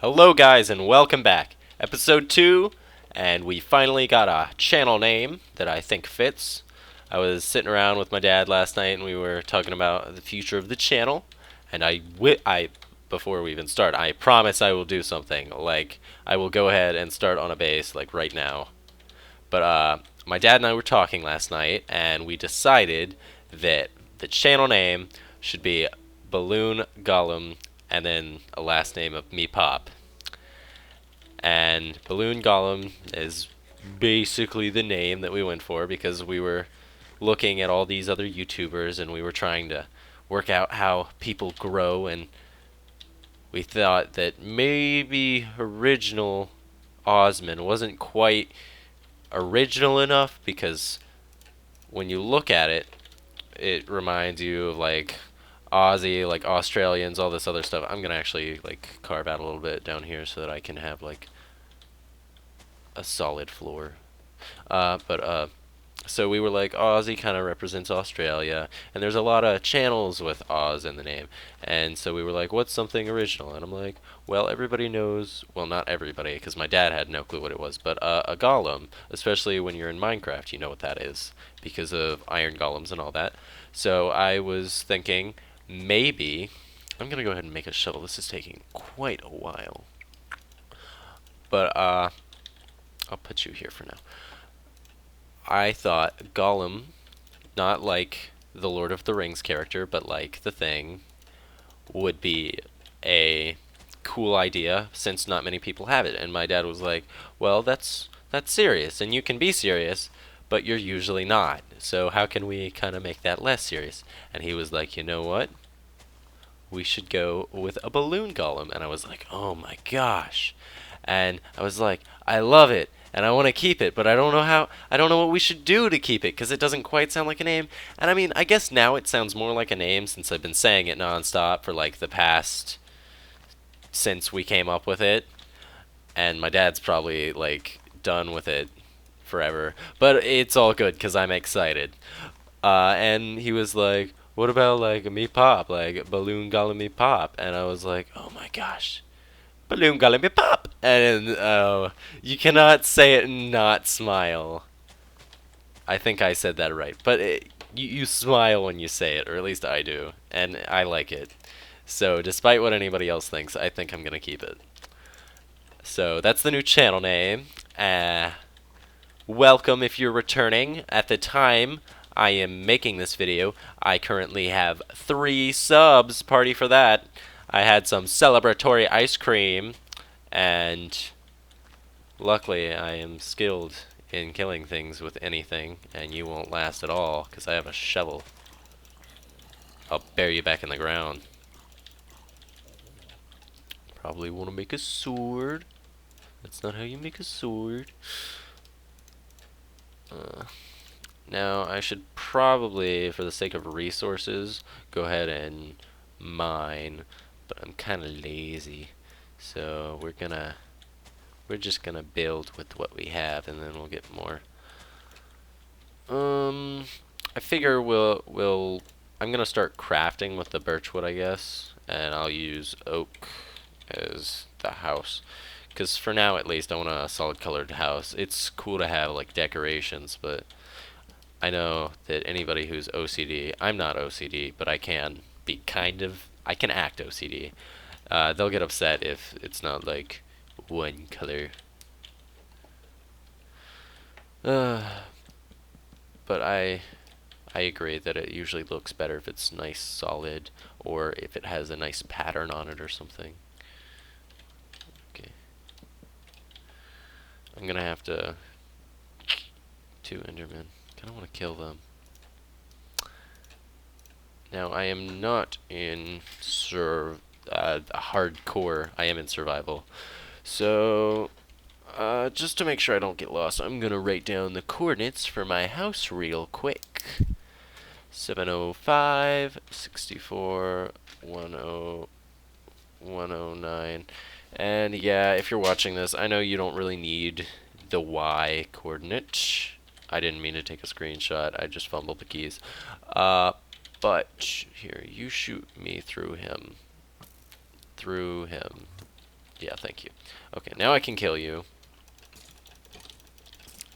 Hello, guys, and welcome back. Episode 2, and we finally got a channel name that I think fits. I was sitting around with my dad last night, and we were talking about the future of the channel. And before we even start, I promise I will do something. Like, I will go ahead and start on a base, like right now. But my dad and I were talking last night, and we decided that the channel name should be Balloon Gollum, and then a last name of Me Pop. And Balloon Golem is basically the name that we went for because we were looking at all these other YouTubers and we were trying to work out how people grow, and we thought that maybe original Osman wasn't quite original enough because when you look at it, it reminds you of like Aussie, like Australians, all this other stuff. I'm gonna actually like carve out a little bit down here so that I can have like a solid floor. But so we were like, Aussie kind of represents Australia, and there's a lot of channels with Oz in the name, and so we were like, what's something original? And I'm like, well, everybody knows, well, not everybody, because my dad had no clue what it was, but a golem, especially when you're in Minecraft, you know what that is, because of iron golems and all that. So I was thinking, maybe, I'm gonna go ahead and make a shovel. This is taking quite a while. But I'll put you here for now. I thought Gollum, not like the Lord of the Rings character, but like the Thing, would be a cool idea since not many people have it. And my dad was like, "Well, that's serious, and you can be serious, but you're usually not. So how can we kind of make that less serious?" And he was like, "You know what? We should go with a balloon golem." And I was like, "Oh my gosh." And I was like, "I love it and I want to keep it, but I don't know what we should do to keep it because it doesn't quite sound like a name." And I mean, I guess now it sounds more like a name since I've been saying it nonstop for like the past since we came up with it. And my dad's probably like done with it forever, but it's all good because I'm excited. And he was like, "What about like a me pop, like balloon golem me pop?" And I was like, "Oh my gosh, balloon golem me pop!" And you cannot say it and not smile. I think I said that right, but you smile when you say it, or at least I do, and I like it. So despite what anybody else thinks, I think I'm gonna keep it. So that's the new channel name. Welcome if you're returning. At the time I am making this video, I currently have 3 subs. Party for that. I had some celebratory ice cream, and luckily I am skilled in killing things with anything, and you won't last at all because I have a shovel. I'll bury you back in the ground. Probably want to make a sword. That's not how you make a sword. Now, I should probably, for the sake of resources, go ahead and mine, but I'm kind of lazy. So we're just gonna build with what we have, and then we'll get more. I figure I'm gonna start crafting with the birchwood, I guess, and I'll use oak as the house. Because for now, at least, I want a solid colored house. It's cool to have like decorations, but I know that anybody who's OCD, I'm not OCD, but I can be I can act OCD. They'll get upset if it's not like one color. Uh, but I agree that it usually looks better if it's nice, solid, or if it has a nice pattern on it or something. Okay. I'm gonna have to... 2 Endermen. Kinda wanna kill them. Now, I am not in hardcore. I am in survival. So, just to make sure I don't get lost, I'm gonna write down the coordinates for my house real quick. 705, 64, 10, 109. And yeah, if you're watching this, I know you don't really need the Y coordinate. I didn't mean to take a screenshot. I just fumbled the keys. But here, you shoot me through him. Through him. Yeah, thank you. Okay, now I can kill you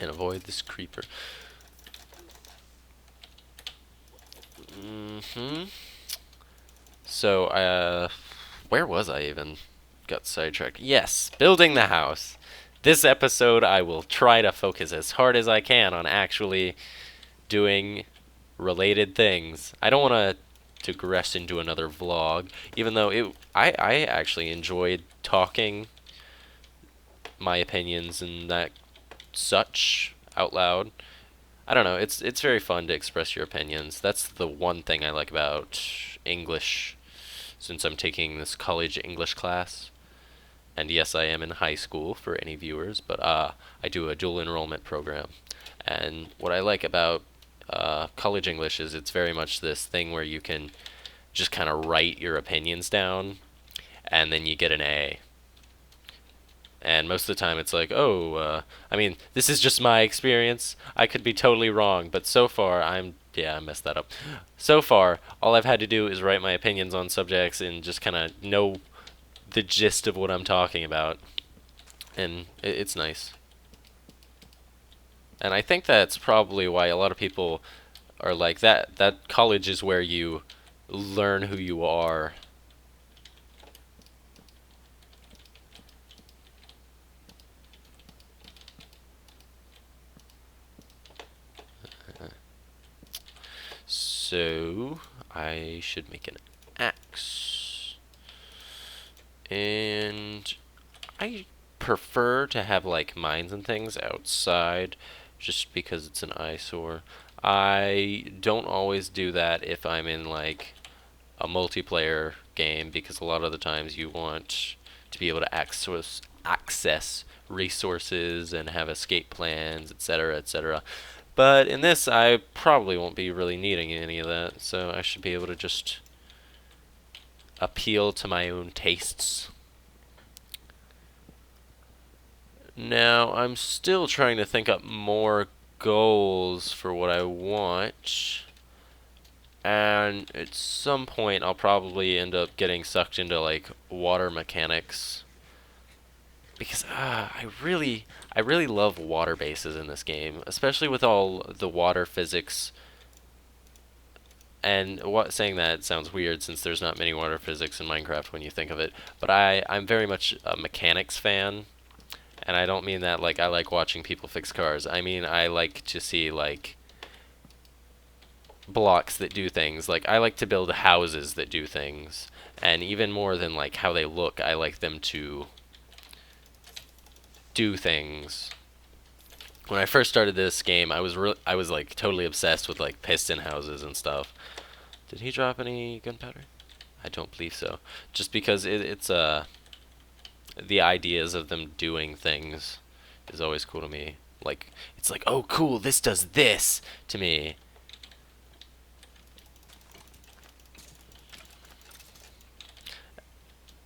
and avoid this creeper. Mm-hmm. So, where was I even? Got sidetracked. Yes, building the house. This episode, I will try to focus as hard as I can on actually doing related things. I don't want to digress into another vlog, even though I actually enjoyed talking my opinions and that such out loud. I don't know. It's very fun to express your opinions. That's the one thing I like about English, since I'm taking this college English class. And yes, I am in high school for any viewers, but I do a dual enrollment program. And what I like about college English is it's very much this thing where you can just kind of write your opinions down, and then you get an A. And most of the time it's like, oh, I mean, this is just my experience. I could be totally wrong, but so far yeah, I messed that up. So far, all I've had to do is write my opinions on subjects and just kind of know the gist of what I'm talking about. And it's nice. And I think that's probably why a lot of people are like that. That college is where you learn who you are. So I should make an axe. And I prefer to have like mines and things outside just because it's an eyesore. I don't always do that if I'm in like a multiplayer game because a lot of the times you want to be able to access resources and have escape plans, etc., etc. But in this, I probably won't be really needing any of that, so I should be able to just appeal to my own tastes. Now, I'm still trying to think up more goals for what I want. And at some point, I'll probably end up getting sucked into like water mechanics because I really love water bases in this game, especially with all the water physics. And what saying that sounds weird since there's not many water physics in Minecraft when you think of it. But I'm very much a mechanics fan, and I don't mean that like I like watching people fix cars. I mean I like to see like blocks that do things. Like I like to build houses that do things, and even more than like how they look, I like them to do things. When I first started this game, I was like totally obsessed with like piston houses and stuff. Did he drop any gunpowder? I don't believe so. Just because it's the ideas of them doing things is always cool to me. Like it's like, oh cool, this does this to me.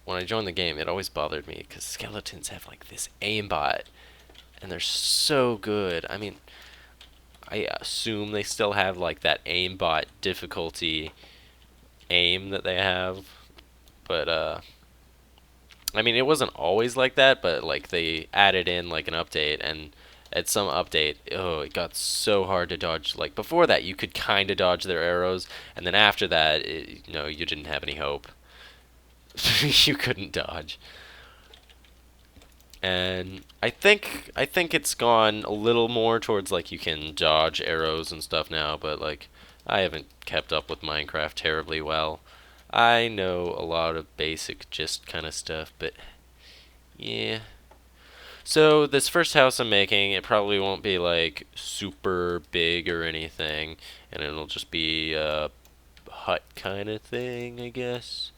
When I joined the game, it always bothered me because skeletons have like this aimbot, and they're so good. I mean, I assume they still have like that aimbot difficulty aim that they have, but I mean, it wasn't always like that, but like they added in like an update, and at some update, oh, it got so hard to dodge. Like before that, you could kind of dodge their arrows, and then after that, you didn't have any hope. You couldn't dodge. And I think it's gone a little more towards like you can dodge arrows and stuff now, but like I haven't kept up with Minecraft terribly well. I know a lot of basic just kind of stuff, but yeah. So this first house I'm making, it probably won't be like super big or anything, and it'll just be a hut kind of thing, I guess.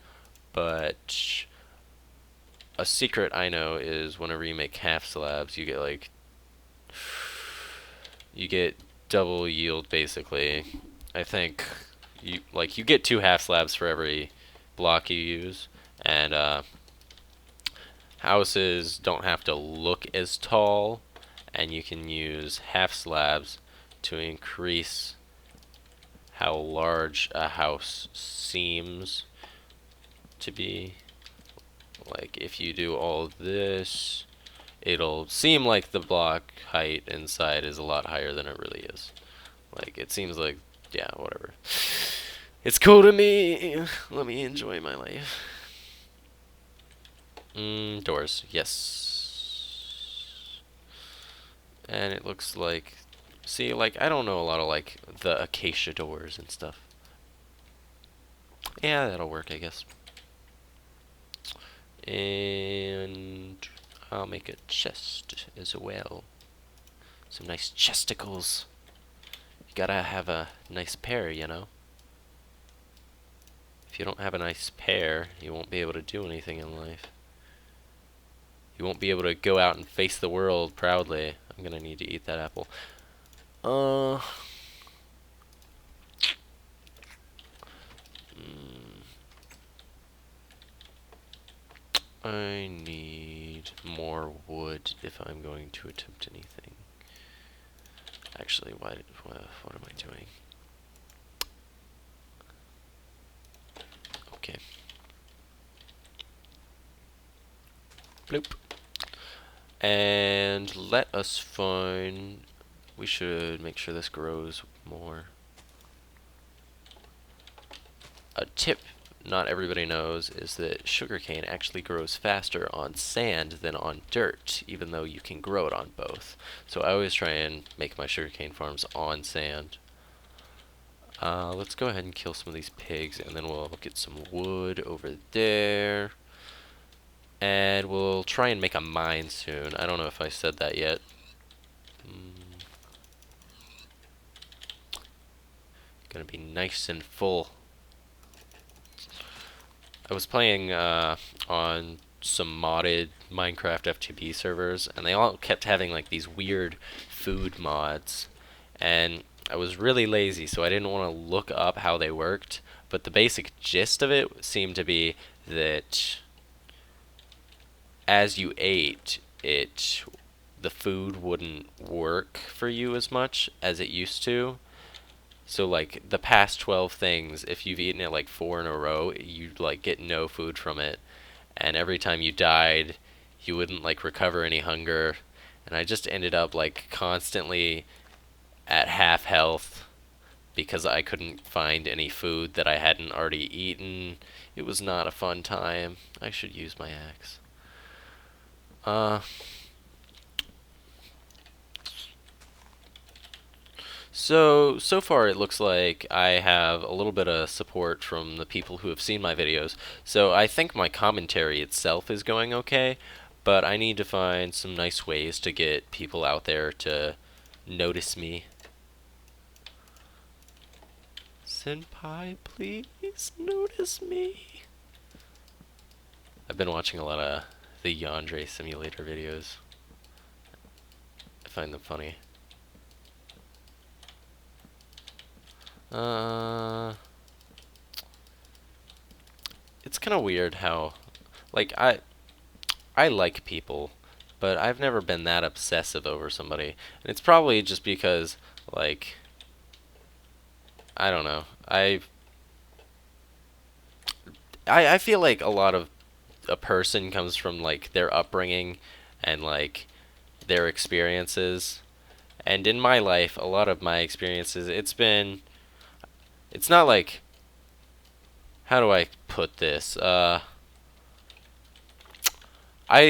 But a secret I know is whenever you make half slabs, you get double yield basically. I think you get two half slabs for every block you use, and houses don't have to look as tall, and you can use half slabs to increase how large a house seems to be. Like, if you do all this, it'll seem like the block height inside is a lot higher than it really is. Like, it seems like, yeah, whatever. It's cool to me. Let me enjoy my life. Doors, yes. And it looks like, see, like, I don't know a lot of, like, the acacia doors and stuff. Yeah, that'll work, I guess. And I'll make a chest as well. Some nice chesticles. You gotta have a nice pair, you know? If you don't have a nice pair, you won't be able to do anything in life. You won't be able to go out and face the world proudly. I'm gonna need to eat that apple. Uh... I need more wood if I'm going to attempt anything. Actually, what am I doing? Okay. Bloop. And let us find... We should make sure this grows more. A tip not everybody knows is that sugarcane actually grows faster on sand than on dirt, even though you can grow it on both. So I always try and make my sugarcane farms on sand. Let's go ahead and kill some of these pigs, and then we'll get some wood over there. And we'll try and make a mine soon. I don't know if I said that yet. Gonna be nice and full. I was playing on some modded Minecraft FTP servers, and they all kept having like these weird food mods. And I was really lazy, so I didn't want to look up how they worked. But the basic gist of it seemed to be that as you ate, the food wouldn't work for you as much as it used to. So like the past 12 things, if you've eaten it like 4 in a row, you'd like get no food from it. And every time you died, you wouldn't like recover any hunger. And I just ended up like constantly at half health because I couldn't find any food that I hadn't already eaten. It was not a fun time. I should use my axe. So far it looks like I have a little bit of support from the people who have seen my videos. So I think my commentary itself is going okay, but I need to find some nice ways to get people out there to notice me. Senpai, please notice me. I've been watching a lot of the Yandere Simulator videos. I find them funny. It's kind of weird how, like, I like people, but I've never been that obsessive over somebody. And it's probably just because, like, I don't know. I feel like a lot of a person comes from, like, their upbringing and, like, their experiences. And in my life, a lot of my experiences, it's not like, how do I put this? I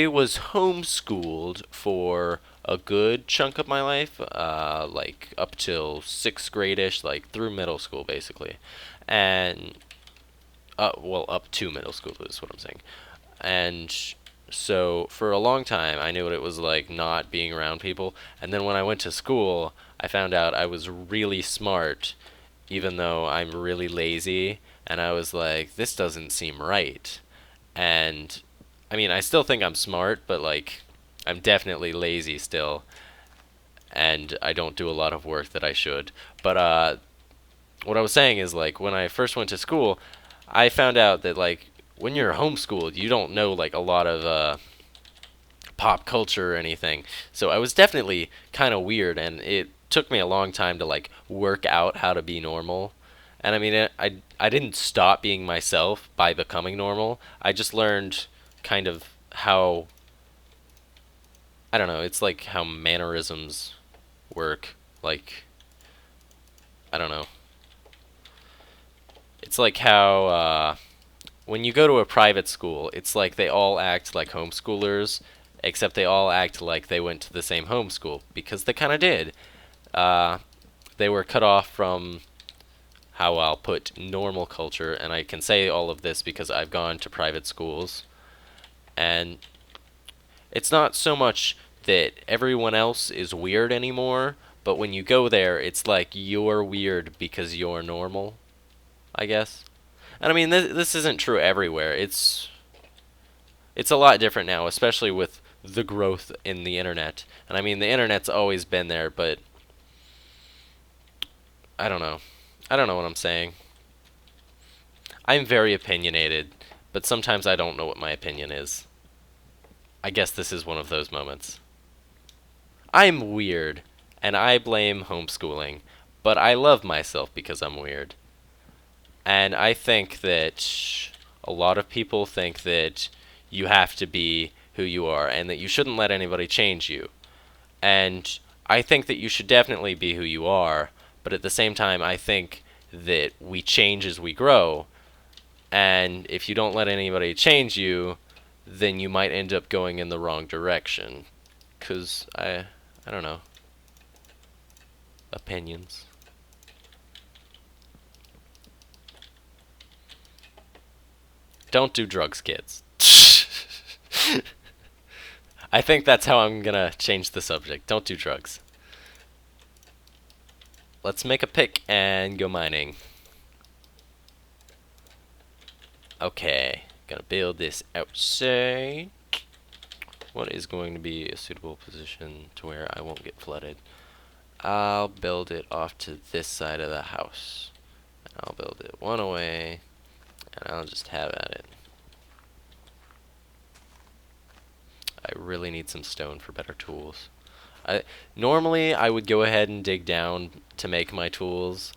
was homeschooled for a good chunk of my life, like up till 6th grade-ish, like through middle school, basically. And, well, up to middle school is what I'm saying. And so for a long time, I knew what it was like not being around people. And then when I went to school, I found out I was really smart, even though I'm really lazy. And I was like, this doesn't seem right. And I mean, I still think I'm smart, but like, I'm definitely lazy still. And I don't do a lot of work that I should. But what I was saying is, like, when I first went to school, I found out that, like, when you're homeschooled, you don't know, like, a lot of pop culture or anything. So I was definitely kind of weird, and it took me a long time to, like, work out how to be normal. And I mean, I didn't stop being myself by becoming normal. I just learned kind of how, I don't know, it's like how mannerisms work. Like, I don't know. It's like how when you go to a private school, it's like they all act like homeschoolers, except they all act like they went to the same homeschool, because they kind of did. Uh, they were cut off from, how I'll put, normal culture, and I can say all of this because I've gone to private schools, and it's not so much that everyone else is weird anymore, but when you go there, it's like you're weird because you're normal, I guess. And I mean, this isn't true everywhere. It's a lot different now, especially with the growth in the internet. And I mean, the internet's always been there, but I don't know. I don't know what I'm saying. I'm very opinionated, but sometimes I don't know what my opinion is. I guess this is one of those moments. I'm weird, and I blame homeschooling, but I love myself because I'm weird. And I think that a lot of people think that you have to be who you are and that you shouldn't let anybody change you. And I think that you should definitely be who you are, but at the same time, I think that we change as we grow. And if you don't let anybody change you, then you might end up going in the wrong direction. 'Cause I don't know. Opinions. Don't do drugs, kids. I think that's how I'm gonna change the subject. Don't do drugs. Let's make a pick and go mining. Okay, gonna build this outside. What is going to be a suitable position to where I won't get flooded? I'll build it off to this side of the house. And I'll build it one away, and I'll just have at it. I really need some stone for better tools. Normally, I would go ahead and dig down to make my tools,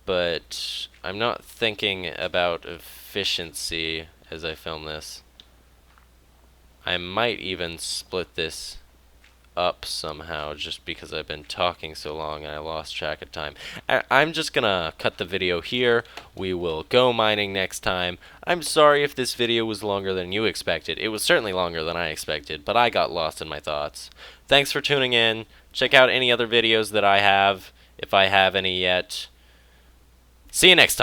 but I'm not thinking about efficiency as I film this. I might even split this up somehow just because I've been talking so long and I lost track of time. I'm just gonna cut the video here. We will go mining next time. I'm sorry if this video was longer than you expected. It was certainly longer than I expected, but I got lost in my thoughts. Thanks for tuning in. Check out any other videos that I have, if I have any yet. See you next time.